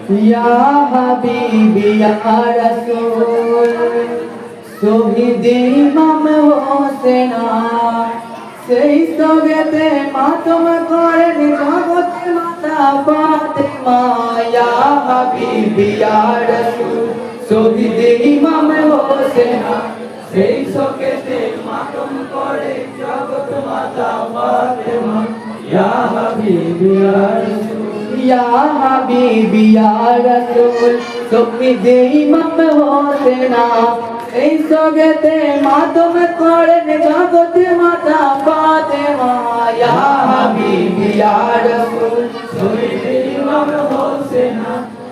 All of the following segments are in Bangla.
ইয়া হাবিবি ইয়া রাসূল শহীদ ইমাম হোসেন সেই সগেতে মাতম করেন জগৎ মাতা ফাতেমা ইয়া হাবিবি ইয়া রাসূল শহীদ ইমাম হোসেন সেই সগেতে মাতম করে জগৎ মাতা ফাতেমা ইয়া হাবিবি ইয়া রাসূল ইয়া হাবিবি ইয়া রাসূল শহীদ ইমাম হোসেন এই সগেতে মাতম করেন জগৎ মাতা ফাতেমা ইয়া হাবিবি ইয়া রাসূল শহীদ ইমাম হোসেন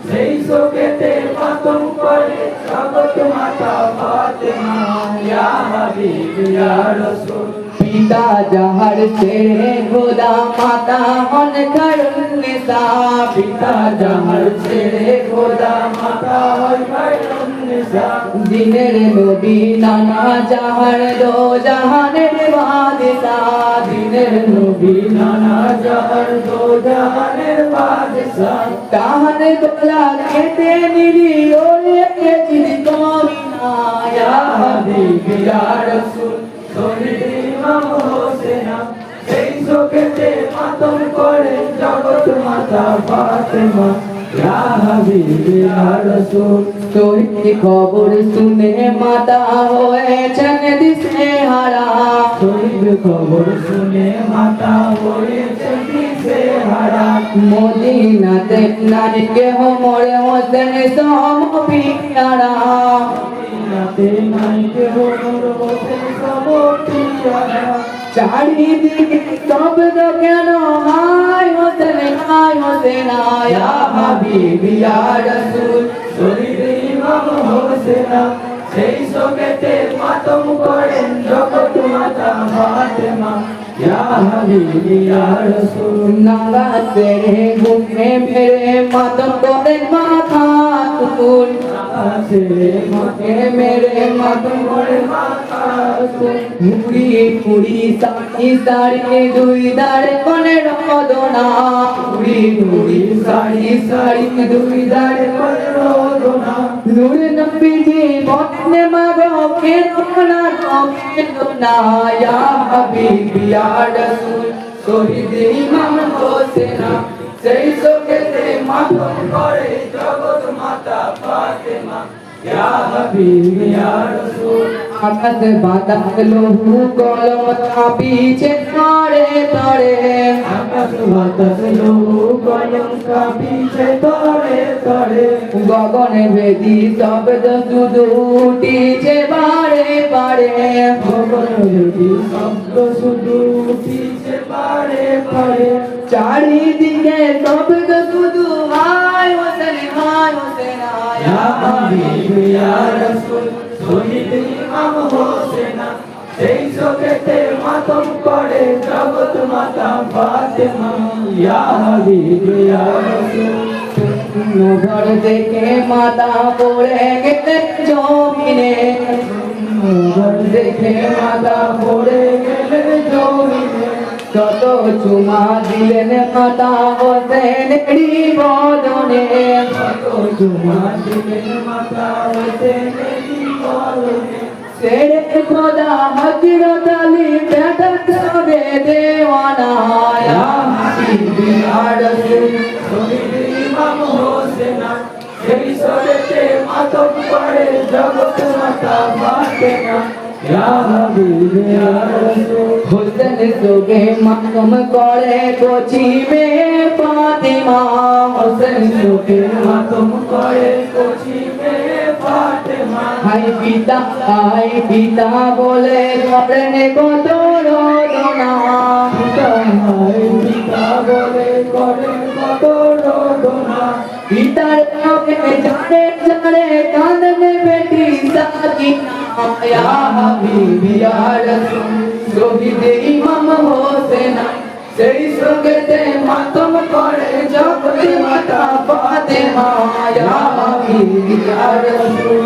সেই সগেতে মাতম করে জগৎ মাতা ফাতেমা ইয়া হাবিবি ইয়া রাসূল পিতা যাহার ছেড়ে খোদা মাতা হন খায়রুন্নিসা পিতা যাহার ছেড়ে খোদা মাতা হন খায়রুন্নিসা দিনের নবী নানা যাহার দো জাহানের বাদশাহ দিনের নবী নানা যাহার দো জাহানের বাদশাহ তাহার দোলা খেতে নিলি ওরে জিদ কমিনা ইয়া হাবিবি ইয়া রাসূল শহীদ ইমাম হোসেন সেই সগেতে মাতম করে জগৎ মাতা ফাতেমা ইয়া হাবিবি ইয়া রাসূল শহীদ খবর শুনে মাতা হয়েছেন দিশেহারা শহীদ খবর শুনে মাতা হয়েছেন দিশেহারা মদিনাতে নারী কেহ মরে হোসেন সম পিয়ারা মদিনাতে নারী কেহ মরে হোসেন সম পিয়ারা চারিদিকে শব্দ কেন হায় হোসেন ইয়া হাবিবি ইয়া রাসূল শহীদ ইমাম হোসেন সেই সগেতে মাতম করেন জগৎ মাতা ফাতেমা ইয়া হাবিবি ইয়া রাসূল নামাজে ঘুমে মেরে মাতম করেন মাথা তুল নামাজে ঘুমে মেরে মাতম করেন মাথা তুল মুড়ি মুড়ি সাড়ি সাড়ি দুই দাঁড়ে কোনে রদনা মুড়ি মুড়ি সাড়ি সাড়ি দুই দাঁড়ে কোনে রদনা নূর নবীজি বনে মাগো কেনা কেনা ইয়া হাবিবি ইয়া রাসূল শহীদ ইমাম হোসেন সেই সগেতে মাতম করে জগৎ মাতা ফাতেমা ইয়া হাবিবি ইয়া রাসূল আকাশ বাতাস লহু কলম কাঁপিছে তরে তরে আকাশ বাতাস লহু কলম কাঁপিছে তরে তরে গগনে বেদি শব্দ শুধু উঠিছে বারে বারে গগনে বেদি শব্দ শুধু উঠিছে বারে বারে চারিদিকে শব্দ শুধু হায় হোসেন ইয়া হাবিবি ইয়া রাসূল শহীদ ইমাম হোসেন সেই সগেতে মাতম করে জগৎ মাতা ফাতেমা ইয়া হাবিবি ইয়া রাসূল নজর দেখে মাতা পড়ে গেলেন জমিনে নজর দেখে মাতা পড়ে গেলেন জমিনে কত চুমা দিলেন মাতা হোসেনেরই বদনে কত চুমা দিলেন মাতা হোসেনেরই বদনে শেরে খোদা হযরত আলী বেটা সবে দেওয়ানা ইয়া হাবিবি ইয়া রাসূল শহীদ ইমাম হোসেন সেই সগেতে মাতম করে জগৎ মাতা ফাতেমা ইয়া হাবিবি ইয়া রাসূল হোসেন সগে মাতম করে কোচি মে ফাতেমা হোসেন সগে মাতম করে কোচি মে ফাতেমা হাই পিতা বলে করেন কত রদনা হাই পিতা বলে করেন কত রদনা পিতার নামে জানে জানে কাঁদনে বেটি সাকিনা ইয়া হাবিবি ইয়া রাসূল শহীদ ইমাম হোসেন সেই সগেতে মাতম করে জগৎ মাতা ফাতেমা ইয়া হাবিবি ইয়া রাসূল